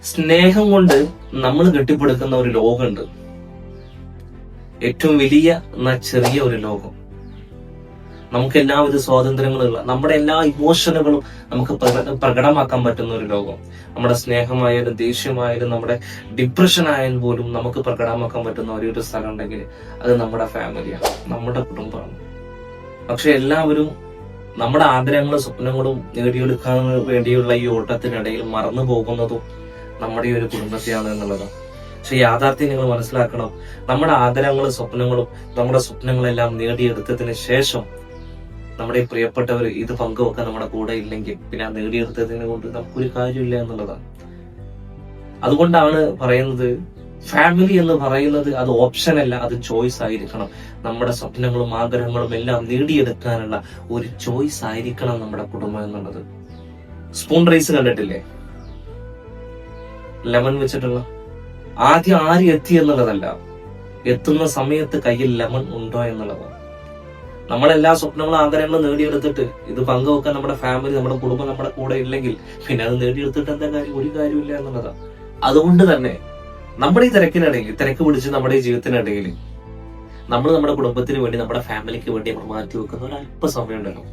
സ്നേഹം കൊണ്ട് നമ്മൾ കെട്ടിപ്പടുക്കുന്ന ഒരു ലോകമുണ്ട്. ഏറ്റവും വലിയ എന്നാ ചെറിയ ഒരു ലോകം. നമുക്ക് എല്ലാവിധ സ്വാതന്ത്ര്യങ്ങളുള്ള, നമ്മുടെ എല്ലാ ഇമോഷനുകളും നമുക്ക് പ്രകടമാക്കാൻ പറ്റുന്ന ഒരു ലോകം. നമ്മുടെ സ്നേഹമായാലും ദേഷ്യമായാലും നമ്മുടെ ഡിപ്രഷൻ ആയാലും പോലും നമുക്ക് പ്രകടമാക്കാൻ പറ്റുന്ന ഒരു സ്ഥലം ഉണ്ടെങ്കിൽ അത് നമ്മുടെ ഫാമിലിയാണ്, നമ്മുടെ കുടുംബമാണ്. പക്ഷെ എല്ലാവരും നമ്മുടെ ആഗ്രഹങ്ങളും സ്വപ്നങ്ങളും നേടിയെടുക്കാൻ വേണ്ടിയുള്ള ഈ ഓട്ടത്തിനിടയിൽ മറന്നു പോകുന്നതും നമ്മുടെ ഈ ഒരു കുടുംബത്തെയാണ് എന്നുള്ളതാണ്. പക്ഷെ യാഥാർത്ഥ്യം നിങ്ങൾ മനസ്സിലാക്കണം. നമ്മുടെ ആഗ്രഹങ്ങളും സ്വപ്നങ്ങളും നമ്മുടെ സ്വപ്നങ്ങളെല്ലാം നേടിയെടുത്തതിന് ശേഷം നമ്മുടെ പ്രിയപ്പെട്ടവർ ഇത് പങ്കുവെക്കാൻ നമ്മുടെ കൂടെ ഇല്ലെങ്കിൽ പിന്നെ ആ നേടിയെടുത്തതിനെ കൊണ്ട് നമുക്കൊരു കാര്യമില്ല എന്നുള്ളതാണ്. അതുകൊണ്ടാണ് പറയുന്നത്, ഫാമിലി എന്ന് പറയുന്നത് അത് ഓപ്ഷൻ അല്ല, അത് ചോയ്സ് ആയിരിക്കണം. നമ്മുടെ സ്വപ്നങ്ങളും ആഗ്രഹങ്ങളും എല്ലാം നേടിയെടുക്കാനുള്ള ഒരു ചോയ്സ് ആയിരിക്കണം നമ്മുടെ കുടുംബം എന്നുള്ളത്. സ്പൂൺ റൈസ് കണ്ടിട്ടില്ലേ? ലെമൺ വെച്ചിട്ടുള്ള. ആദ്യം ആര് എത്തി എന്നുള്ളതല്ല, എത്തുന്ന സമയത്ത് കയ്യിൽ ലെമൺ ഉണ്ടോ എന്നുള്ളതാണ്. നമ്മളെല്ലാ സ്വപ്നങ്ങളും ആഗ്രഹങ്ങളും നേടിയെടുത്തിട്ട് ഇത് പങ്കുവെക്കാൻ നമ്മുടെ ഫാമിലി, നമ്മുടെ കുടുംബം നമ്മുടെ കൂടെ ഇല്ലെങ്കിൽ പിന്നെ അത് നേടിയെടുത്തിട്ട് എന്താ കാര്യം? ഒരു കാര്യമില്ല എന്നുള്ളതാണ്. അതുകൊണ്ട് തന്നെ നമ്മുടെ ഈ തിരക്കിനിടയിൽ, തിരക്ക് പിടിച്ച് നമ്മുടെ ഈ ജീവിതത്തിനിടയിൽ നമ്മൾ നമ്മുടെ കുടുംബത്തിന് വേണ്ടി, നമ്മുടെ ഫാമിലിക്ക് വേണ്ടി നമ്മൾ മാറ്റി വെക്കുന്ന ഒരു അല്പസമയം ഉണ്ടല്ലോ,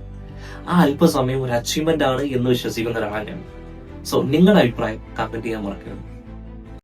ആ അല്പസമയം ഒരു അച്ചീവ്മെന്റ് ആണ് എന്ന് വിശ്വസിക്കുന്ന ഒരാളാണ് ഞാൻ. സോ നിങ്ങളുടെ അഭിപ്രായം കമന്റ് ചെയ്യാൻ മറക്കരുത്.